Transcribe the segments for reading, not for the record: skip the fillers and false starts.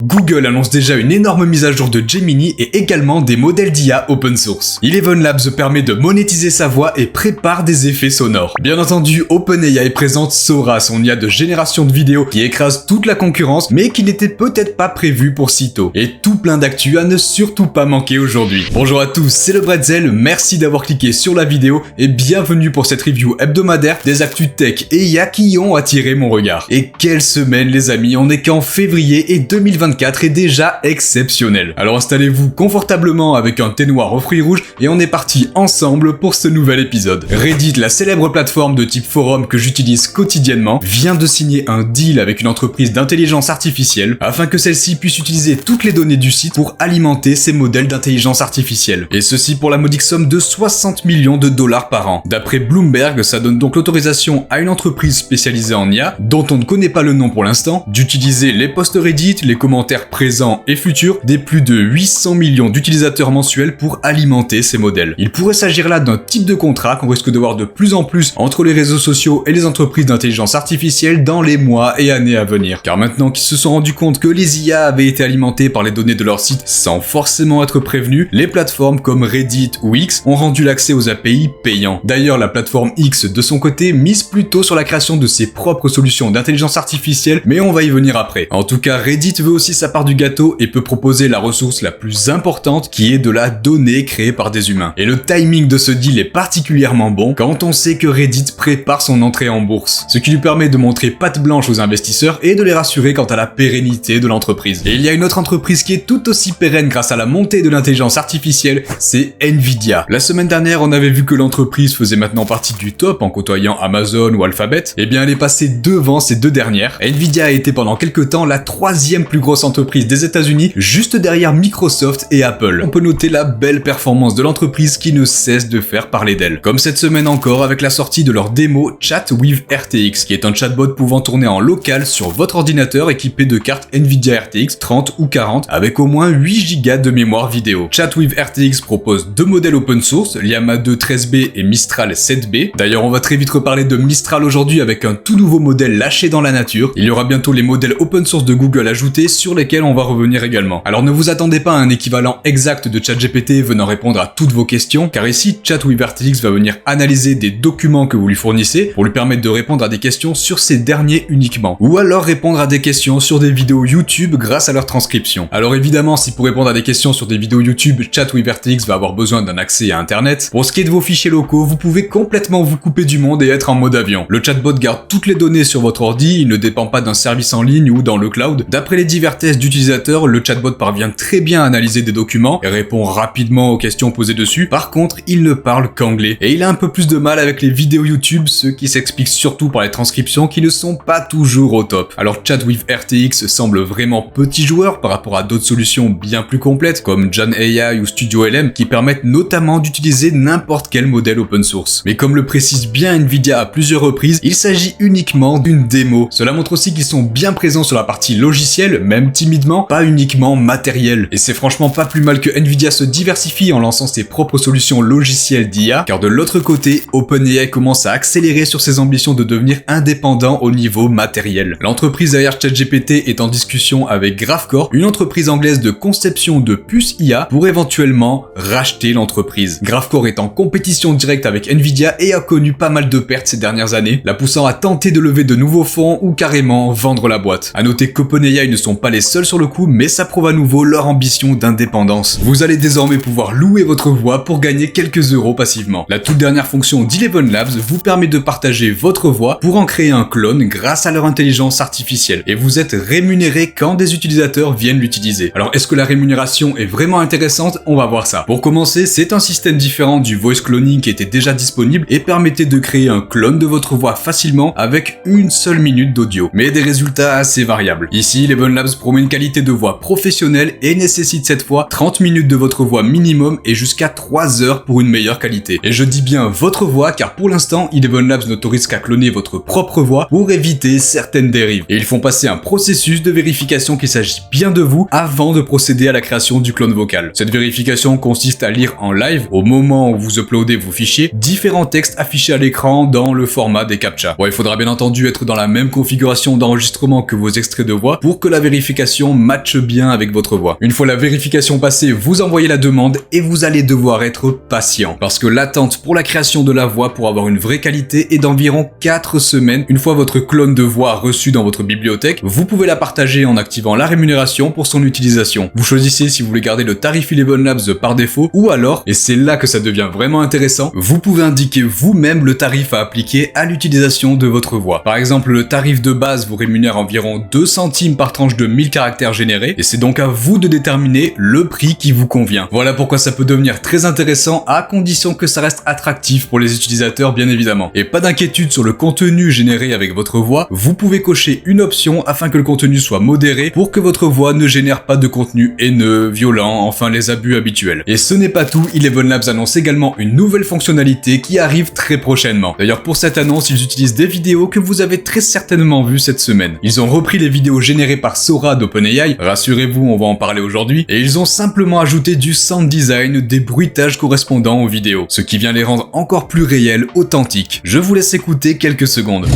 Google annonce déjà une énorme mise à jour de Gemini et également des modèles d'IA open source. Eleven Labs permet de monétiser sa voix et prépare des effets sonores. Bien entendu, OpenAI présente Sora, son IA de génération de vidéos qui écrase toute la concurrence, mais qui n'était peut-être pas prévu pour si tôt. Et tout plein d'actu à ne surtout pas manquer aujourd'hui. Bonjour à tous, c'est le Bretzel, merci d'avoir cliqué sur la vidéo et bienvenue pour cette review hebdomadaire des actus tech et IA qui ont attiré mon regard. Et quelle semaine les amis, on est qu'en février et 2024 est déjà exceptionnel. Alors installez-vous confortablement avec un thé noir aux fruits rouges et on est parti ensemble pour ce nouvel épisode. Reddit, la célèbre plateforme de type forum que j'utilise quotidiennement, vient de signer un deal avec une entreprise d'intelligence artificielle afin que celle-ci puisse utiliser toutes les données du site pour alimenter ses modèles d'intelligence artificielle. Et ceci pour la modique somme de 60 millions de dollars par an. D'après Bloomberg, ça donne donc l'autorisation à une entreprise spécialisée en IA, dont on ne connaît pas le nom pour l'instant, d'utiliser les posts Reddit, les commentaires présents et futurs des plus de 800 millions d'utilisateurs mensuels pour alimenter ces modèles. Il pourrait s'agir là d'un type de contrat qu'on risque de voir de plus en plus entre les réseaux sociaux et les entreprises d'intelligence artificielle dans les mois et années à venir. Car maintenant qu'ils se sont rendus compte que les IA avaient été alimentées par les données de leur site sans forcément être prévenus, les plateformes comme Reddit ou X ont rendu l'accès aux API payants. D'ailleurs, la plateforme X de son côté mise plutôt sur la création de ses propres solutions d'intelligence artificielle, mais on va y venir après. En tout cas, Reddit veut aussi sa part du gâteau et peut proposer la ressource la plus importante qui est de la donnée créée par des humains. Et le timing de ce deal est particulièrement bon quand on sait que Reddit prépare son entrée en bourse, ce qui lui permet de montrer patte blanche aux investisseurs et de les rassurer quant à la pérennité de l'entreprise. Et il y a une autre entreprise qui est tout aussi pérenne grâce à la montée de l'intelligence artificielle, c'est Nvidia. La semaine dernière, on avait vu que l'entreprise faisait maintenant partie du top en côtoyant Amazon ou Alphabet. Eh bien, elle est passée devant ces deux dernières. Nvidia a été pendant quelques temps la troisième plus grosse entreprise des États-Unis, juste derrière Microsoft et Apple. On peut noter la belle performance de l'entreprise qui ne cesse de faire parler d'elle. Comme cette semaine encore avec la sortie de leur démo Chat with RTX, qui est un chatbot pouvant tourner en local sur votre ordinateur équipé de cartes Nvidia RTX 30 ou 40 avec au moins 8 Go de mémoire vidéo. Chat with RTX propose deux modèles open source, Llama 2 13B et Mistral 7B. D'ailleurs, on va très vite reparler de Mistral aujourd'hui avec un tout nouveau modèle lâché dans la nature. Il y aura bientôt les modèles open source de Google ajoutés sur lesquels on va revenir également. Alors ne vous attendez pas à un équivalent exact de ChatGPT venant répondre à toutes vos questions, car ici Chat with RTX va venir analyser des documents que vous lui fournissez pour lui permettre de répondre à des questions sur ces derniers uniquement. Ou alors répondre à des questions sur des vidéos YouTube grâce à leur transcription. Alors évidemment, si pour répondre à des questions sur des vidéos YouTube, Chat with RTX va avoir besoin d'un accès à Internet, pour ce qui est de vos fichiers locaux, vous pouvez complètement vous couper du monde et être en mode avion. Le chatbot garde toutes les données sur votre ordi, il ne dépend pas d'un service en ligne ou dans le cloud. D'après les divers tests d'utilisateurs, le chatbot parvient très bien à analyser des documents et répond rapidement aux questions posées dessus. Par contre, il ne parle qu'anglais. Et il a un peu plus de mal avec les vidéos YouTube, ce qui s'explique surtout par les transcriptions qui ne sont pas toujours au top. Alors Chat with RTX semble vraiment petit joueur par rapport à d'autres solutions bien plus complètes comme John AI ou Studio LM qui permettent notamment d'utiliser n'importe quel modèle open source. Mais comme le précise bien Nvidia à plusieurs reprises, il s'agit uniquement d'une démo. Cela montre aussi qu'ils sont bien présents sur la partie logicielle, même timidement, pas uniquement matériel. Et c'est franchement pas plus mal que Nvidia se diversifie en lançant ses propres solutions logicielles d'IA, car de l'autre côté, OpenAI commence à accélérer sur ses ambitions de devenir indépendant au niveau matériel. L'entreprise derrière ChatGPT est en discussion avec Graphcore, une entreprise anglaise de conception de puces IA, pour éventuellement racheter l'entreprise. Graphcore est en compétition directe avec Nvidia et a connu pas mal de pertes ces dernières années, la poussant à tenter de lever de nouveaux fonds ou carrément vendre la boîte. A noter qu'OpenAI ne sont pas les seuls sur le coup, mais ça prouve à nouveau leur ambition d'indépendance. Vous allez désormais pouvoir louer votre voix pour gagner quelques euros passivement. La toute dernière fonction d'Eleven Labs vous permet de partager votre voix pour en créer un clone grâce à leur intelligence artificielle. Et vous êtes rémunéré quand des utilisateurs viennent l'utiliser. Alors est-ce que la rémunération est vraiment intéressante? On va voir ça. Pour commencer, c'est un système différent du voice cloning qui était déjà disponible et permettait de créer un clone de votre voix facilement avec une seule minute d'audio, mais des résultats assez variables. Ici, Eleven Labs promet une qualité de voix professionnelle et nécessite cette fois 30 minutes de votre voix minimum et jusqu'à 3 heures pour une meilleure qualité. Et je dis bien votre voix car pour l'instant, Eleven Labs n'autorise qu'à cloner votre propre voix pour éviter certaines dérives. Et ils font passer un processus de vérification qu'il s'agit bien de vous avant de procéder à la création du clone vocal. Cette vérification consiste à lire en live, au moment où vous uploadez vos fichiers, différents textes affichés à l'écran dans le format des CAPTCHA. Bon, il faudra bien entendu être dans la même configuration d'enregistrement que vos extraits de voix pour que la vérification vérification matche bien avec votre voix. Une fois la vérification passée, vous envoyez la demande et vous allez devoir être patient. Parce que l'attente pour la création de la voix pour avoir une vraie qualité est d'environ 4 semaines. Une fois votre clone de voix reçu dans votre bibliothèque, vous pouvez la partager en activant la rémunération pour son utilisation. Vous choisissez si vous voulez garder le tarif Eleven Labs par défaut ou alors, et c'est là que ça devient vraiment intéressant, vous pouvez indiquer vous-même le tarif à appliquer à l'utilisation de votre voix. Par exemple, le tarif de base vous rémunère environ 2 centimes par tranche de 1000 caractères générés et c'est donc à vous de déterminer le prix qui vous convient. Voilà pourquoi ça peut devenir très intéressant à condition que ça reste attractif pour les utilisateurs bien évidemment. Et pas d'inquiétude sur le contenu généré avec votre voix, vous pouvez cocher une option afin que le contenu soit modéré pour que votre voix ne génère pas de contenu haineux, violent, enfin les abus habituels. Et ce n'est pas tout, Eleven Labs annonce également une nouvelle fonctionnalité qui arrive très prochainement. D'ailleurs pour cette annonce, ils utilisent des vidéos que vous avez très certainement vues cette semaine. Ils ont repris les vidéos générées par Sora d'OpenAI, rassurez-vous on va en parler aujourd'hui, et ils ont simplement ajouté du sound design, des bruitages correspondants aux vidéos, ce qui vient les rendre encore plus réels, authentiques. Je vous laisse écouter quelques secondes.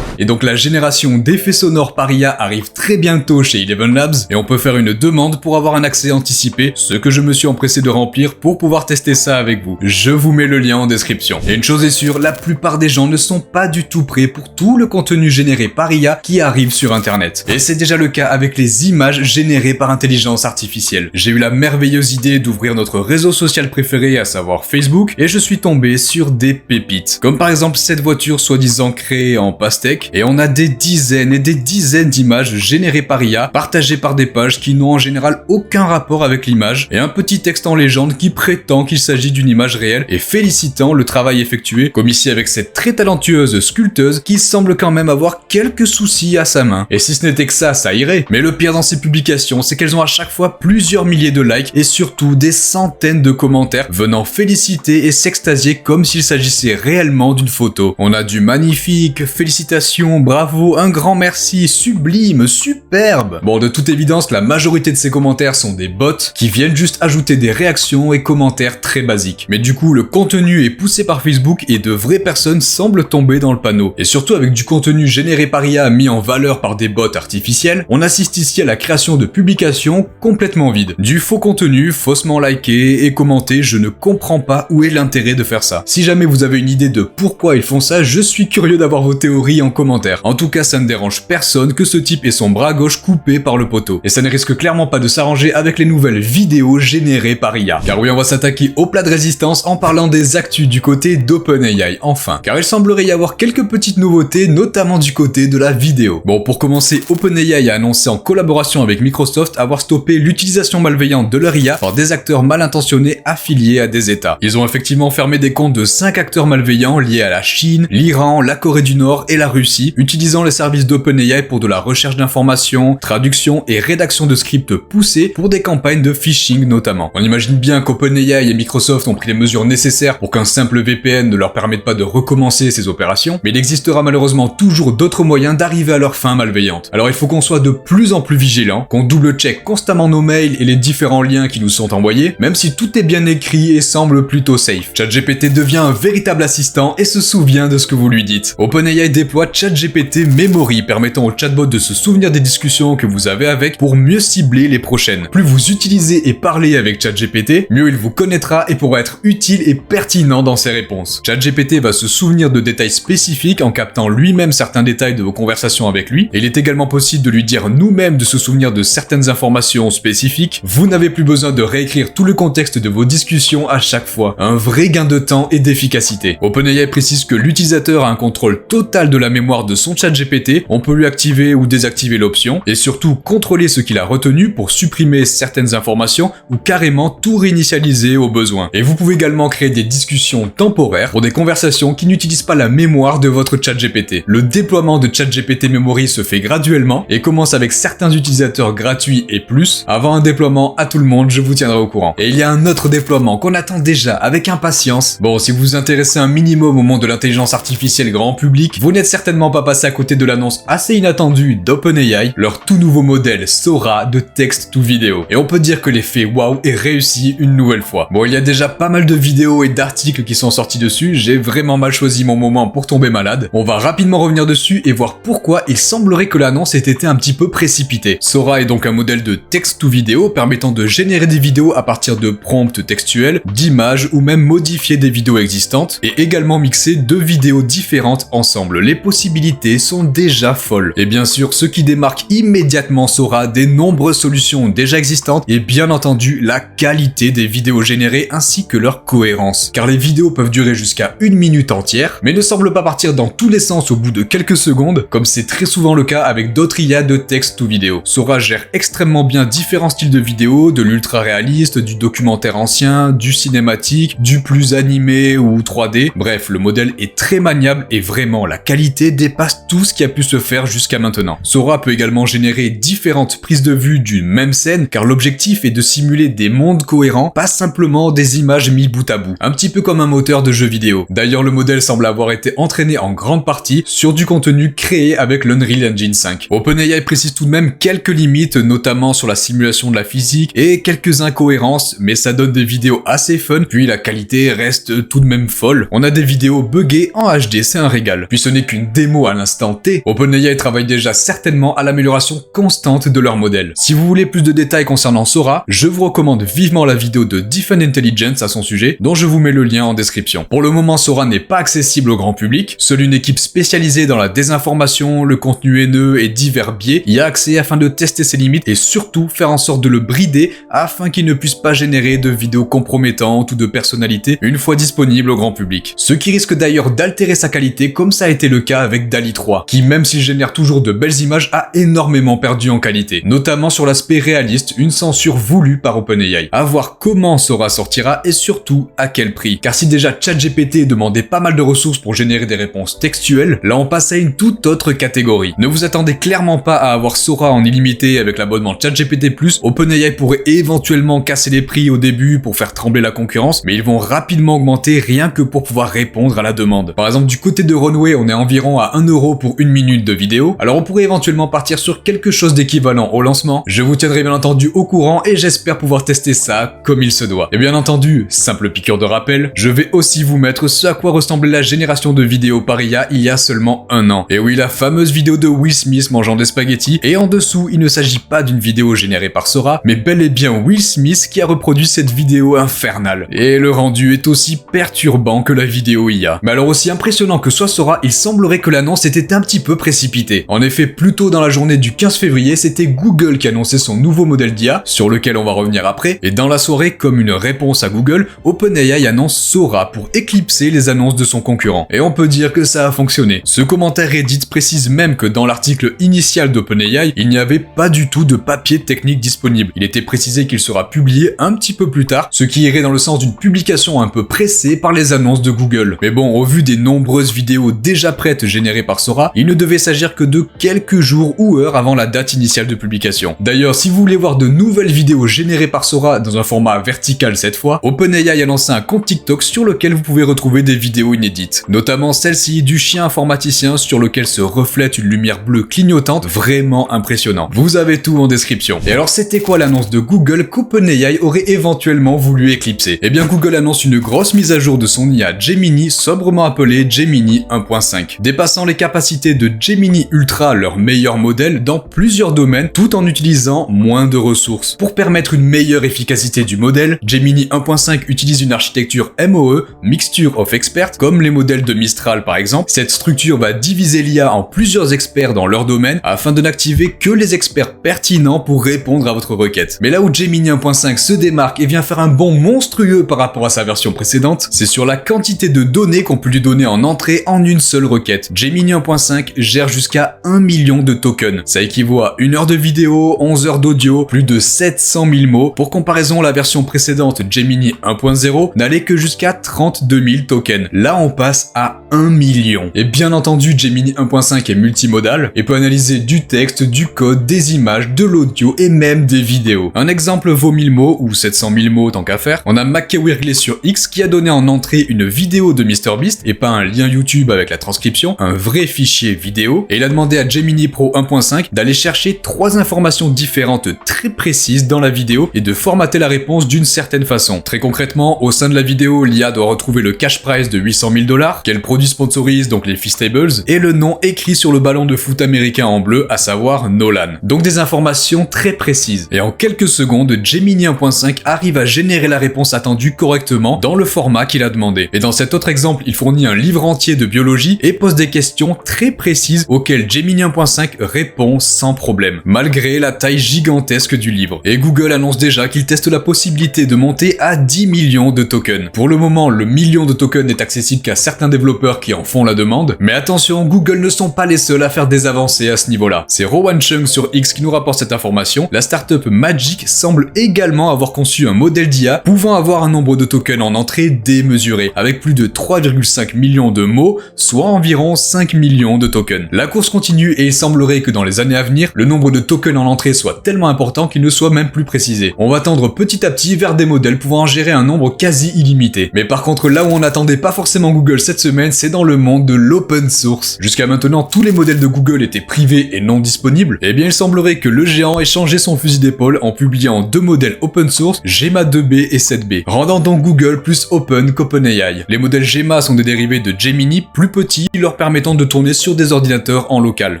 Et donc la génération d'effets sonores par IA arrive très bientôt chez Eleven Labs et on peut faire une demande pour avoir un accès anticipé, ce que je me suis empressé de remplir pour pouvoir tester ça avec vous. Je vous mets le lien en description. Et une chose est sûre, la plupart des gens ne sont pas du tout prêts pour tout le contenu généré par IA qui arrive sur internet. Et c'est déjà le cas avec les images générées par intelligence artificielle. J'ai eu la merveilleuse idée d'ouvrir notre réseau social préféré, à savoir Facebook, et je suis tombé sur des pépites. Comme par exemple cette voiture soi-disant créée en pastèque, et on a des dizaines et des dizaines d'images générées par IA, partagées par des pages qui n'ont en général aucun rapport avec l'image, et un petit texte en légende qui prétend qu'il s'agit d'une image réelle et félicitant le travail effectué, comme ici avec cette très talentueuse sculpteuse qui semble quand même avoir quelques soucis à sa main. Et si ce n'était que ça irait. Mais le pire dans ces publications, c'est qu'elles ont à chaque fois plusieurs milliers de likes et surtout des centaines de commentaires venant féliciter et s'extasier comme s'il s'agissait réellement d'une photo. On a du magnifique, félicitations, bravo, un grand merci, sublime, superbe. Bon, de toute évidence, la majorité de ces commentaires sont des bots qui viennent juste ajouter des réactions et commentaires très basiques. Mais du coup, le contenu est poussé par Facebook et de vraies personnes semblent tomber dans le panneau. Et surtout avec du contenu généré par IA mis en valeur par des bots artificiels, on assiste ici à la création de publications complètement vides. Du faux contenu, faussement liké et commenté, je ne comprends pas où est l'intérêt de faire ça. Si jamais vous avez une idée de pourquoi ils font ça, je suis curieux d'avoir vos théories en commentaire. En tout cas, ça ne dérange personne que ce type ait son bras gauche coupé par le poteau. Et ça ne risque clairement pas de s'arranger avec les nouvelles vidéos générées par IA. Car oui, on va s'attaquer au plat de résistance en parlant des actus du côté d'OpenAI, enfin. Car il semblerait y avoir quelques petites nouveautés, notamment du côté de la vidéo. Bon, pour commencer, OpenAI a annoncé en collaboration avec Microsoft avoir stoppé l'utilisation malveillante de leur IA par des acteurs mal intentionnés affiliés à des États. Ils ont effectivement fermé des comptes de 5 acteurs malveillants liés à la Chine, l'Iran, la Corée du Nord et la Russie, utilisant les services d'OpenAI pour de la recherche d'informations, traduction et rédaction de scripts poussés pour des campagnes de phishing notamment. On imagine bien qu'OpenAI et Microsoft ont pris les mesures nécessaires pour qu'un simple VPN ne leur permette pas de recommencer ces opérations, mais il existera malheureusement toujours d'autres moyens d'arriver à leur fin malveillante. Alors il faut qu'on soit de plus en plus vigilant, qu'on double-check constamment nos mails et les différents liens qui nous sont envoyés, même si tout est bien écrit et semble plutôt safe. ChatGPT devient un véritable assistant et se souvient de ce que vous lui dites. OpenAI déploie ChatGPT Memory, permettant au chatbot de se souvenir des discussions que vous avez avec pour mieux cibler les prochaines. Plus vous utilisez et parlez avec ChatGPT, mieux il vous connaîtra et pourra être utile et pertinent dans ses réponses. ChatGPT va se souvenir de détails spécifiques en captant lui-même certains détails de vos conversations avec lui, et il est également possible de lui dire nous-mêmes de se souvenir de certaines informations spécifiques. Vous n'avez plus besoin de réécrire tout le contexte de vos discussions à chaque fois. Un vrai gain de temps et d'efficacité. OpenAI précise que l'utilisateur a un contrôle total de la mémoire de son ChatGPT, on peut lui activer ou désactiver l'option, et surtout contrôler ce qu'il a retenu pour supprimer certaines informations ou carrément tout réinitialiser au besoin. Et vous pouvez également créer des discussions temporaires pour des conversations qui n'utilisent pas la mémoire de votre ChatGPT. Le déploiement de ChatGPT Memory se fait graduellement et commence avec certains utilisateurs gratuits et plus. Avant un déploiement à tout le monde, je vous tiendrai au courant. Et il y a un autre déploiement qu'on attend déjà avec impatience. Bon, si vous vous intéressez un minimum au monde de l'intelligence artificielle grand public, vous n'êtes certainement vraiment pas passer à côté de l'annonce assez inattendue d'OpenAI, leur tout nouveau modèle Sora de texte to vidéo. Et on peut dire que l'effet waouh est réussi une nouvelle fois. Bon, il y a déjà pas mal de vidéos et d'articles qui sont sortis dessus, j'ai vraiment mal choisi mon moment pour tomber malade. On va rapidement revenir dessus et voir pourquoi il semblerait que l'annonce ait été un petit peu précipitée. Sora est donc un modèle de texte to vidéo permettant de générer des vidéos à partir de prompts textuels, d'images ou même modifier des vidéos existantes et également mixer deux vidéos différentes ensemble. Les possibilités sont déjà folles. Et bien sûr, ce qui démarque immédiatement Sora des nombreuses solutions déjà existantes est bien entendu la qualité des vidéos générées ainsi que leur cohérence. Car les vidéos peuvent durer jusqu'à 1 minute entière, mais ne semblent pas partir dans tous les sens au bout de quelques secondes, comme c'est très souvent le cas avec d'autres IA de texte ou vidéo. Sora gère extrêmement bien différents styles de vidéos, de l'ultra réaliste, du documentaire ancien, du cinématique, du plus animé ou 3D. Bref, le modèle est très maniable et vraiment la qualité dépasse tout ce qui a pu se faire jusqu'à maintenant. Sora peut également générer différentes prises de vue d'une même scène, car l'objectif est de simuler des mondes cohérents, pas simplement des images mis bout à bout. Un petit peu comme un moteur de jeu vidéo. D'ailleurs, le modèle semble avoir été entraîné en grande partie sur du contenu créé avec l'Unreal Engine 5. OpenAI précise tout de même quelques limites, notamment sur la simulation de la physique et quelques incohérences, mais ça donne des vidéos assez fun, puis la qualité reste tout de même folle. On a des vidéos buggées en HD, c'est un régal. Puis ce n'est qu'une démo à l'instant T. OpenAI travaille déjà certainement à l'amélioration constante de leur modèle. Si vous voulez plus de détails concernant Sora, je vous recommande vivement la vidéo de Defend Intelligence à son sujet, dont je vous mets le lien en description. Pour le moment, Sora n'est pas accessible au grand public. Seule une équipe spécialisée dans la désinformation, le contenu haineux et divers biais y a accès afin de tester ses limites et surtout faire en sorte de le brider afin qu'il ne puisse pas générer de vidéos compromettantes ou de personnalités une fois disponible au grand public. Ce qui risque d'ailleurs d'altérer sa qualité comme ça a été le cas avec DALL-E 3, qui même s'il génère toujours de belles images a énormément perdu en qualité, notamment sur l'aspect réaliste, une censure voulue par OpenAI. À voir comment Sora sortira et surtout à quel prix. Car si déjà ChatGPT demandait pas mal de ressources pour générer des réponses textuelles, là on passe à une toute autre catégorie. Ne vous attendez clairement pas à avoir Sora en illimité avec l'abonnement ChatGPT+, OpenAI pourrait éventuellement casser les prix au début pour faire trembler la concurrence, mais ils vont rapidement augmenter rien que pour pouvoir répondre à la demande. Par exemple, du côté de Runway, on est environ à 1 € pour 1 minute de vidéo, alors on pourrait éventuellement partir sur quelque chose d'équivalent au lancement. Je vous tiendrai bien entendu au courant et j'espère pouvoir tester ça comme il se doit. Et bien entendu, simple piqûre de rappel, je vais aussi vous mettre ce à quoi ressemblait la génération de vidéos par IA il y a seulement 1 an. Et oui, la fameuse vidéo de Will Smith mangeant des spaghettis, et en dessous, il ne s'agit pas d'une vidéo générée par Sora, mais bel et bien Will Smith qui a reproduit cette vidéo infernale. Et le rendu est aussi perturbant que la vidéo IA. Mais alors aussi impressionnant que soit Sora, il semblerait que l'annonce était un petit peu précipitée. En effet, plus tôt dans la journée du 15 février, c'était Google qui annonçait son nouveau modèle d'IA, sur lequel on va revenir après, et dans la soirée, comme une réponse à Google, OpenAI annonce Sora pour éclipser les annonces de son concurrent. Et on peut dire que ça a fonctionné. Ce commentaire Reddit précise même que dans l'article initial d'OpenAI, il n'y avait pas du tout de papier technique disponible. Il était précisé qu'il sera publié un petit peu plus tard, ce qui irait dans le sens d'une publication un peu pressée par les annonces de Google. Mais bon, au vu des nombreuses vidéos déjà prêtes générées par Sora, il ne devait s'agir que de quelques jours ou heures avant la date initiale de publication. D'ailleurs, si vous voulez voir de nouvelles vidéos générées par Sora dans un format vertical cette fois, OpenAI a lancé un compte TikTok sur lequel vous pouvez retrouver des vidéos inédites. Notamment celle-ci du chien informaticien sur lequel se reflète une lumière bleue clignotante, vraiment impressionnant. Vous avez tout en description. Et alors c'était quoi l'annonce de Google qu'OpenAI aurait éventuellement voulu éclipser? Eh bien Google annonce une grosse mise à jour de son IA Gemini, sobrement appelée Gemini 1.5, dépassant les capacités de Gemini Ultra, leur meilleur modèle, dans plusieurs domaines, tout en utilisant moins de ressources. Pour permettre une meilleure efficacité du modèle, Gemini 1.5 utilise une architecture MOE, Mixture of Experts, comme les modèles de Mistral par exemple. Cette structure va diviser l'IA en plusieurs experts dans leur domaine, afin de n'activer que les experts pertinents pour répondre à votre requête. Mais là où Gemini 1.5 se démarque et vient faire un bond monstrueux par rapport à sa version précédente, c'est sur la quantité de données qu'on peut lui donner en entrée en une seule requête. Gemini 1.5 gère jusqu'à 1 million de tokens. Ça équivaut à 1 heure de vidéo, 11 heures d'audio, plus de 700 000 mots. Pour comparaison, la version précédente Gemini 1.0 n'allait que jusqu'à 32 000 tokens. Là, on passe à 1 million. Et bien entendu, Gemini 1.5 est multimodal et peut analyser du texte, du code, des images, de l'audio et même des vidéos. Un exemple vaut 1000 mots ou 700 000 mots tant qu'à faire. On a McKewigley sur X qui a donné en entrée une vidéo de MrBeast et pas un lien YouTube avec la transcription, un vrai fichier vidéo et il a demandé à Gemini Pro 1.5 d'aller chercher 3 informations différentes très précises dans la vidéo et de formater la réponse d'une certaine façon. Très concrètement, au sein de la vidéo, l'IA doit retrouver le cash prize de 800 000 $, quel produit sponsorise, donc les Feastables, et le nom écrit sur le ballon de foot américain en bleu, à savoir Nolan. Donc des informations très précises. Et en quelques secondes, Gemini 1.5 arrive à générer la réponse attendue correctement dans le format qu'il a demandé. Et dans cet autre exemple, il fournit un livre entier de biologie et pose des questions très précises auxquelles Gemini 1.5 répond sans problème, malgré la taille gigantesque du livre. Et Google annonce déjà qu'il teste la possibilité de monter à 10 millions de tokens. Pour le moment, le million de tokens n'est accessible qu'à certains développeurs qui en font la demande, mais attention, Google ne sont pas les seuls à faire des avancées à ce niveau-là. C'est Rowan Chung sur X qui nous rapporte cette information. La startup Magic semble également avoir conçu un modèle d'IA pouvant avoir un nombre de tokens en entrée démesuré, avec plus de 3,5 millions de mots, soit environ 5 millions de tokens. La course continue et il semblerait que dans les années à venir, le nombre de tokens en entrée soit tellement important qu'il ne soit même plus précisé. On va tendre petit à petit vers des modèles pouvant en gérer un nombre quasi illimité. Mais par contre, là où on n'attendait pas forcément Google cette semaine, c'est dans le monde de l'open source. Jusqu'à maintenant, tous les modèles de Google étaient privés et non disponibles. Eh bien, il semblerait que le géant ait changé son fusil d'épaule en publiant 2 modèles open source, Gemma 2B et 7B, rendant donc Google plus open qu'OpenAI. Les modèles Gemma sont des dérivés de Gemini plus petits, leur permettant de tourner sur des ordinateurs en local.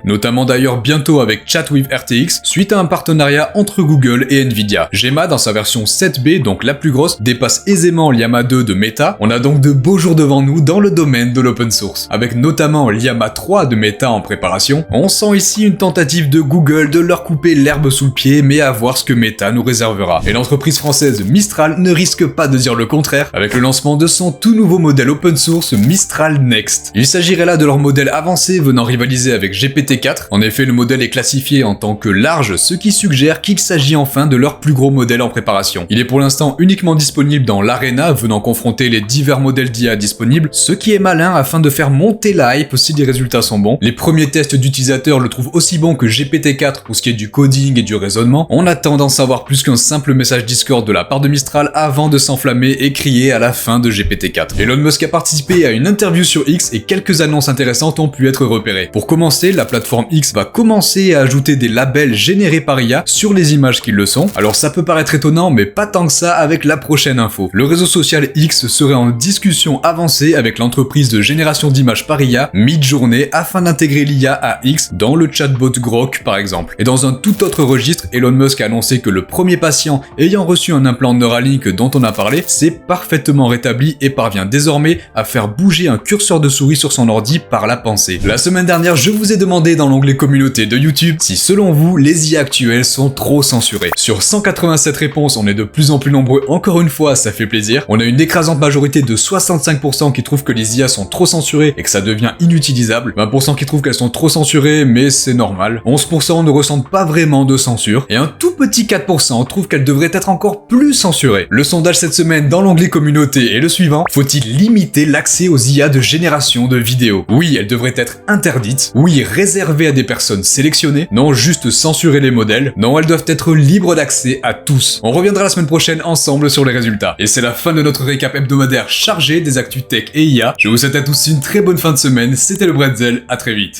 Notamment d'ailleurs bientôt avec Chat with RTX, suite à un partenariat entre Google et Nvidia. Gemma, dans sa version 7B, donc la plus grosse, dépasse aisément Llama 2 de Meta. On a donc de beaux jours devant nous dans le domaine de l'open source. Avec notamment Llama 3 de Meta en préparation, on sent ici une tentative de Google de leur couper l'herbe sous le pied, mais à voir ce que Meta nous réservera. Et l'entreprise française Mistral ne risque pas de dire le contraire, avec le lancement de son tout nouveau modèle open source Mistral Next. Il s'agirait là de leur modèle avancé venant rivaliser avec GPT-4. En effet, le modèle est classifié en tant que large, ce qui suggère qu'il s'agit enfin de leur plus gros modèle en préparation. Il est pour l'instant uniquement disponible dans l'Arena, venant confronter les divers modèles d'IA disponibles, ce qui est malin afin de faire monter la hype si les résultats sont bons. Les premiers tests d'utilisateurs le trouvent aussi bon que GPT-4 pour ce qui est du coding et du raisonnement. On attend d'en savoir plus qu'un simple message Discord de la part de Mistral avant de s'enflammer et crier à la fin de GPT-4. Elon Musk a participé à une interview sur X et quelques annonces intéressantes ont pu être repérées. Pour commencer, la plateforme X va commencer à ajouter des labels générés par IA sur les images qui le sont. Alors ça peut paraître étonnant, mais pas tant que ça avec la prochaine info. Le réseau social X serait en discussion avancée avec l'entreprise de génération d'images par IA Midjourney afin d'intégrer l'IA à X dans le chatbot Grok par exemple. Et dans un tout autre registre, Elon Musk a annoncé que le premier patient ayant reçu un implant Neuralink dont on a parlé s'est parfaitement rétabli et parvient désormais à faire bouger un curseur de souris sur son ordi par la pensée. La semaine dernière, je vous ai demandé dans l'onglet communauté de YouTube si selon vous, les IA actuelles sont trop censurées. Sur 187 réponses, on est de plus en plus nombreux, encore une fois, ça fait plaisir. On a une écrasante majorité de 65% qui trouvent que les IA sont trop censurées et que ça devient inutilisable, 20% qui trouvent qu'elles sont trop censurées mais c'est normal, 11% ne ressentent pas vraiment de censure, et un tout petit 4% trouvent qu'elles devraient être encore plus censurées. Le sondage cette semaine dans l'onglet communauté est le suivant: faut-il limiter l'accès aux IA de génération de vidéos? Oui, elles devraient être interdites, oui, réservées à des personnes sélectionnées, non juste censurer les modèles, non, elles doivent être libres d'accès à tous. On reviendra la semaine prochaine ensemble sur les résultats. Et c'est la fin de notre récap hebdomadaire chargé des actus tech et IA. Je vous souhaite à tous une très bonne fin de semaine, c'était le Bretzel, à très vite.